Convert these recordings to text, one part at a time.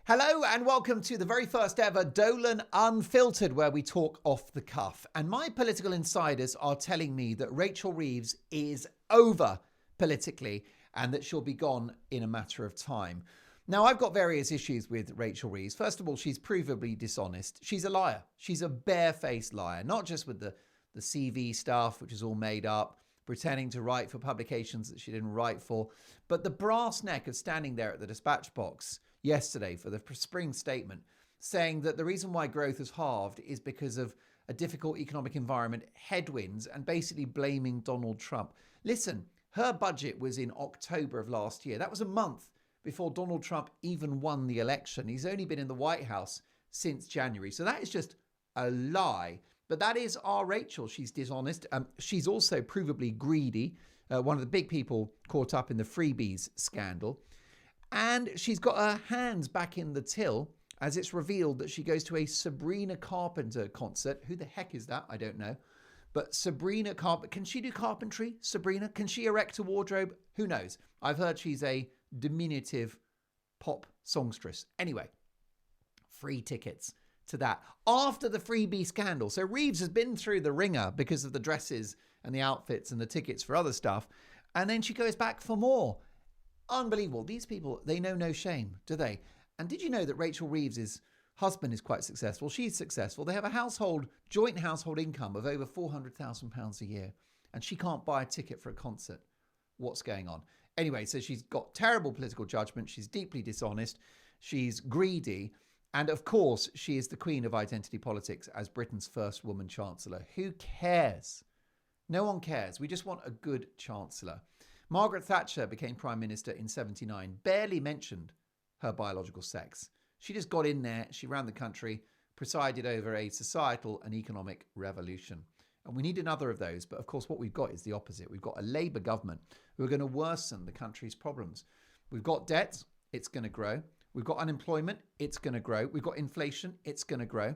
Hello and welcome to the very first ever DOLAN Unfiltered, where we talk off the cuff. And my political insiders are telling me that Rachel Reeves is over politically and that she'll be gone in a matter of time. Now, I've got various issues with Rachel Reeves. First of all, she's provably dishonest. She's a liar. She's a barefaced liar, not just with the CV stuff, which is all made up, pretending to write for publications that she didn't write for, but the brass neck of standing there at the dispatch box yesterday for the spring statement saying that the reason why growth has halved is because of a difficult economic environment, headwinds, and basically blaming Donald Trump. Listen, her budget was in October of last year. That was a month before Donald Trump even won the election. He's only been in the White House since January. So that is just a lie. But that is our Rachel. She's dishonest. She's also provably greedy. One of the big people caught up in the freebies scandal. And she's got her hands back in the till as it's revealed that she goes to a Sabrina Carpenter concert. Who the heck is that? I don't know. But Sabrina Carpenter, can she do carpentry? Sabrina, can she erect a wardrobe? Who knows? I've heard she's a diminutive pop songstress. Anyway, free tickets to that after the freebie scandal. So Reeves has been through the ringer because of the dresses and the outfits and the tickets for other stuff. And then she goes back for more. Unbelievable. These people, they know no shame, do they? And did you know that Rachel Reeves' husband is quite successful? She's successful. They have a joint household income of over £400,000 a year. And she can't buy a ticket for a concert. What's going on? Anyway, so she's got terrible political judgment. She's deeply dishonest. She's greedy. And of course, she is the queen of identity politics as Britain's first woman chancellor. Who cares? No one cares. We just want a good chancellor. Margaret Thatcher became prime minister in 1979, barely mentioned her biological sex. She just got in there, she ran the country, presided over a societal and economic revolution. And we need another of those. But of course, what we've got is the opposite. We've got a Labour government who are going to worsen the country's problems. We've got debt, it's going to grow. We've got unemployment, it's going to grow. We've got inflation, it's going to grow.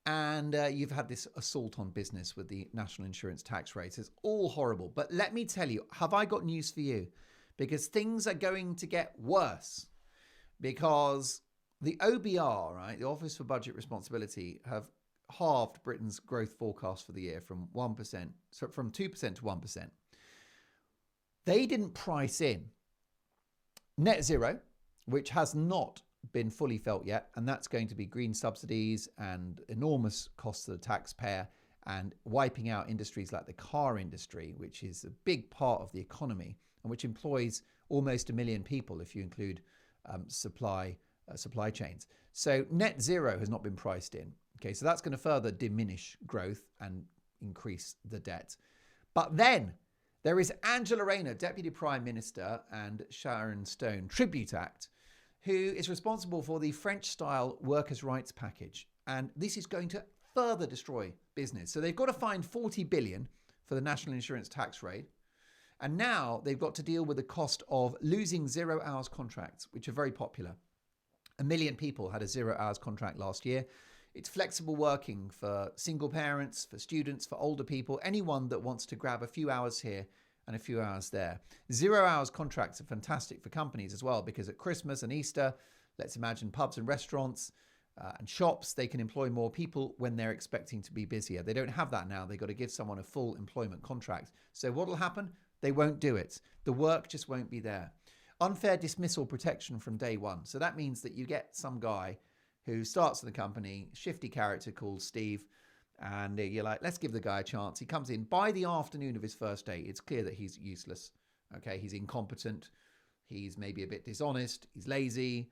And you've had this assault on business with the national insurance tax rates. It's all horrible. But let me tell you, have I got news for you? Because things are going to get worse. Because the OBR, right, the Office for Budget Responsibility, have halved Britain's growth forecast for the year from 1%, so from 2% to 1%. They didn't price in net zero, which has not been fully felt yet, and that's going to be green subsidies and enormous costs to the taxpayer and wiping out industries like the car industry, which is a big part of the economy and which employs almost 1 million people if you include supply chains. So net zero has not been priced in. Okay, so that's going to further diminish growth and increase the debt. But then there is Angela Rayner, Deputy Prime Minister, and Sharon Stone Tribute Act, who is responsible for the French-style workers' rights package. And this is going to further destroy business. So they've got to find 40 billion for the national insurance tax rate. And now they've got to deal with the cost of losing 0 hours contracts, which are very popular. 1 million people had a 0 hours contract last year. It's flexible working for single parents, for students, for older people, anyone that wants to grab a few hours here and a few hours there. 0 hours contracts are fantastic for companies as well, because at Christmas and Easter, let's imagine pubs and restaurants and shops, they can employ more people when they're expecting to be busier. They don't have that now. They've got to give someone a full employment contract. So what will happen? They won't do it. The work just won't be there. Unfair dismissal protection from day one. So that means that you get some guy who starts in the company, shifty character called Steve, and you're like, let's give the guy a chance. He comes in by the afternoon of his first day. It's clear that he's useless. Okay, he's incompetent. He's maybe a bit dishonest. He's lazy.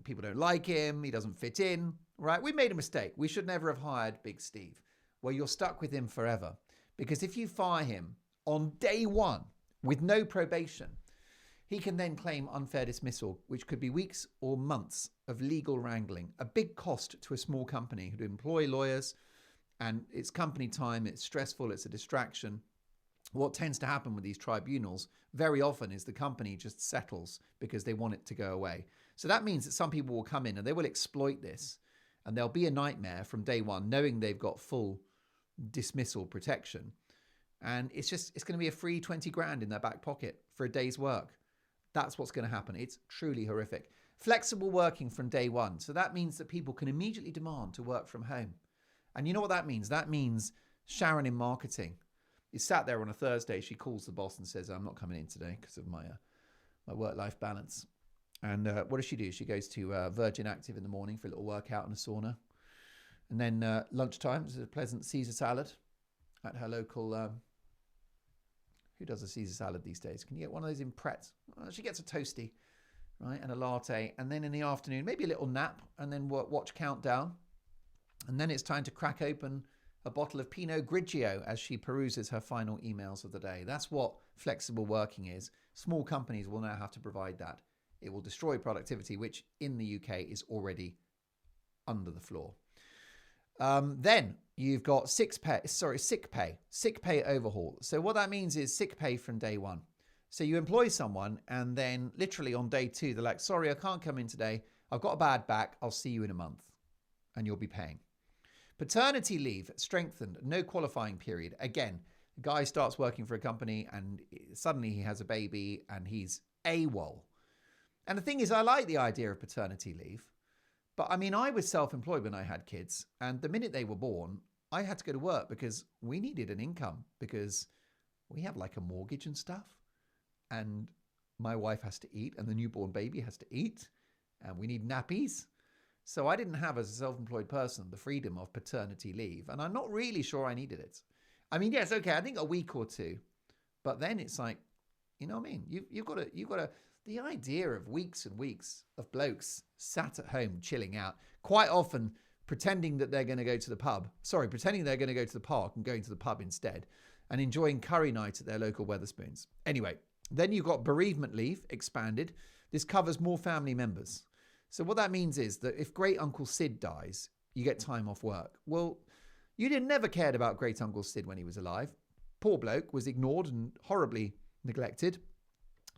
People don't like him. He doesn't fit in. Right? We made a mistake. We should never have hired Big Steve. Well, you're stuck with him forever. Because if you fire him on day one with no probation, he can then claim unfair dismissal, which could be weeks or months of legal wrangling, a big cost to a small company who'd employ lawyers. And it's company time, it's stressful, it's a distraction. What tends to happen with these tribunals very often is the company just settles because they want it to go away. So that means that some people will come in and they will exploit this, and there'll be a nightmare from day one, knowing they've got full dismissal protection. And it's going to be a free 20 grand in their back pocket for a day's work. That's what's going to happen. It's truly horrific. Flexible working from day one. So that means that people can immediately demand to work from home. And you know what that means? That means Sharon in marketing is sat there on a Thursday. She calls the boss and says, I'm not coming in today because of my work-life balance. And what does she do? She goes to Virgin Active in the morning for a little workout and a sauna. And then lunchtime, there's a pleasant Caesar salad at her local... who does a Caesar salad these days? Can you get one of those in Pret? She gets a toasty, right, and a latte. And then in the afternoon, maybe a little nap and then watch Countdown. And then it's time to crack open a bottle of Pinot Grigio as she peruses her final emails of the day. That's what flexible working is. Small companies will now have to provide that. It will destroy productivity, which in the UK is already under the floor. Then you've got sick pay overhaul. So what that means is sick pay from day one. So you employ someone and then literally on day two, they're like, sorry, I can't come in today. I've got a bad back. I'll see you in a month and you'll be paying. Paternity leave strengthened, no qualifying period. Again, the guy starts working for a company and suddenly he has a baby and he's AWOL. And the thing is, I like the idea of paternity leave. But I mean, I was self-employed when I had kids. And the minute they were born, I had to go to work because we needed an income because we have like a mortgage and stuff. And my wife has to eat and the newborn baby has to eat. And we need nappies. So I didn't have, as a self-employed person, the freedom of paternity leave. And I'm not really sure I needed it. I mean, yes, okay, I think a week or two. But then it's like, you know what I mean? You've got to, the idea of weeks and weeks of blokes sat at home chilling out, quite often pretending that they're going to go to the pub. Pretending they're going to go to the park and going to the pub instead and enjoying curry night at their local Wetherspoons. Anyway, then you've got bereavement leave expanded. This covers more family members. So what that means is that if Great Uncle Sid dies, you get time off work. Well, you never cared about Great Uncle Sid when he was alive. Poor bloke was ignored and horribly neglected.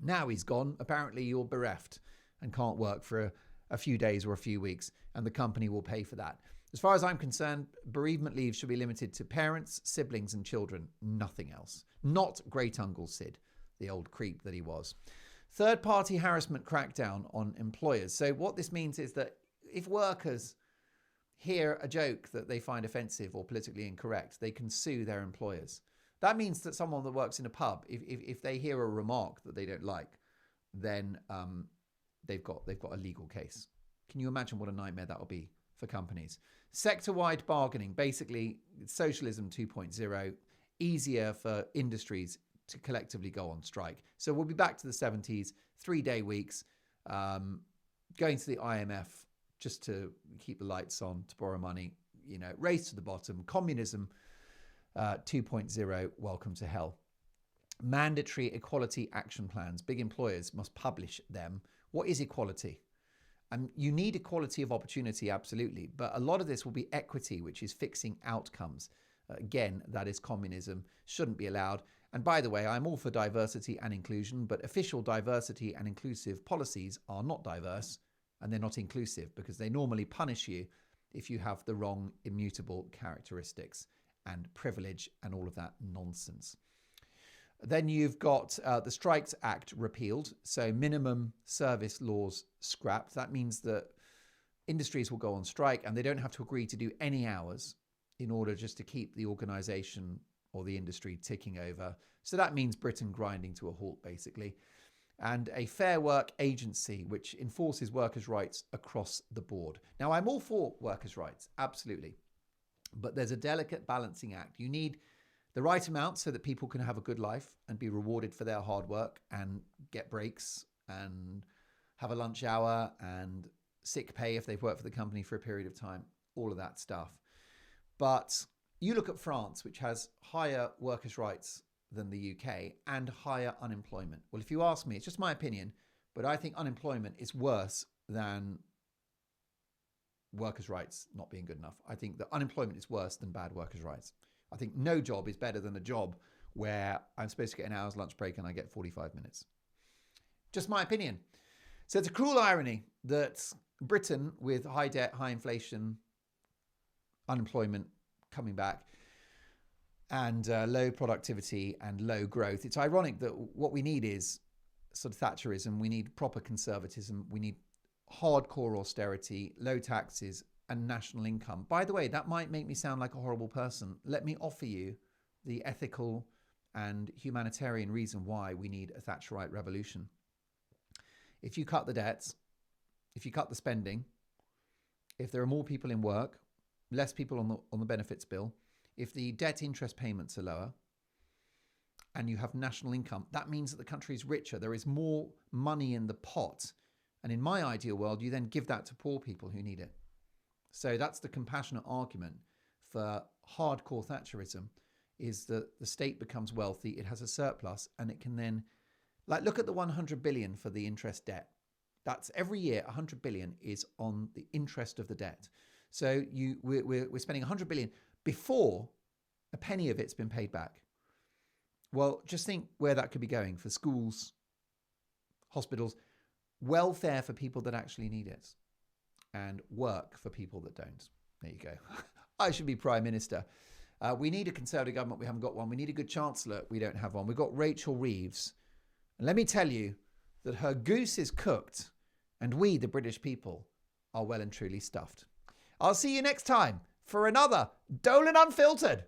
Now he's gone. Apparently you're bereft and can't work for a few days or a few weeks, and the company will pay for that. As far as I'm concerned, bereavement leave should be limited to parents, siblings, and children. Nothing else. Not Great Uncle Sid, the old creep that he was. Third-party harassment crackdown on employers. So what this means is that if workers hear a joke that they find offensive or politically incorrect, they can sue their employers. That means that someone that works in a pub, if they hear a remark that they don't like, then they've got a legal case. Can you imagine what a nightmare that will be for companies? Sector-wide bargaining, basically socialism 2.0, easier for industries to collectively go on strike. So we'll be back to the 70s, 3-day weeks, going to the IMF just to keep the lights on, to borrow money, race to the bottom, communism 2.0, welcome to hell. Mandatory equality action plans. Big employers must publish them. What is equality? You need equality of opportunity, absolutely. But a lot of this will be equity, which is fixing outcomes. Again, that is communism. Shouldn't be allowed. And by the way, I'm all for diversity and inclusion, but official diversity and inclusive policies are not diverse and they're not inclusive because they normally punish you if you have the wrong immutable characteristics and privilege and all of that nonsense. Then you've got the Strikes Act repealed, so minimum service laws scrapped. That means that industries will go on strike and they don't have to agree to do any hours in order just to keep the organisation or the industry ticking over. So that means Britain grinding to a halt, basically. And a Fair Work Agency, which enforces workers' rights across the board. Now, I'm all for workers' rights, absolutely. But there's a delicate balancing act. You need the right amount so that people can have a good life and be rewarded for their hard work and get breaks and have a lunch hour and sick pay if they've worked for the company for a period of time, all of that stuff. But you look at France, which has higher workers' rights than the UK and higher unemployment. Well, if you ask me, it's just my opinion, but I think unemployment is worse than workers' rights not being good enough. I think that unemployment is worse than bad workers' rights. I think no job is better than a job where I'm supposed to get an hour's lunch break and I get 45 minutes. Just my opinion. So it's a cruel irony that Britain, with high debt, high inflation, unemployment coming back, and low productivity and low growth, it's ironic that what we need is sort of Thatcherism. We need proper conservatism. We need hardcore austerity, low taxes, and national income. By the way, that might make me sound like a horrible person. Let me offer you the ethical and humanitarian reason why we need a Thatcherite revolution. If you cut the debts, if you cut the spending, if there are more people in work, less people on the benefits bill, if the debt interest payments are lower, and you have national income, that means that the country is richer. There is more money in the pot. And in my ideal world, you then give that to poor people who need it. So that's the compassionate argument for hardcore Thatcherism, is that the state becomes wealthy, it has a surplus, and it can then, like, look at the 100 billion for the interest debt. That's every year, 100 billion is on the interest of the debt. So we're spending 100 billion before a penny of it's been paid back. Well, just think where that could be going for schools, hospitals, welfare for people that actually need it, and work for people that don't. There you go. I should be Prime Minister. We need a Conservative government. We haven't got one. We need a good Chancellor. We don't have one. We've got Rachel Reeves. And let me tell you that her goose is cooked, and we, the British people, are well and truly stuffed. I'll see you next time for another Dolan Unfiltered.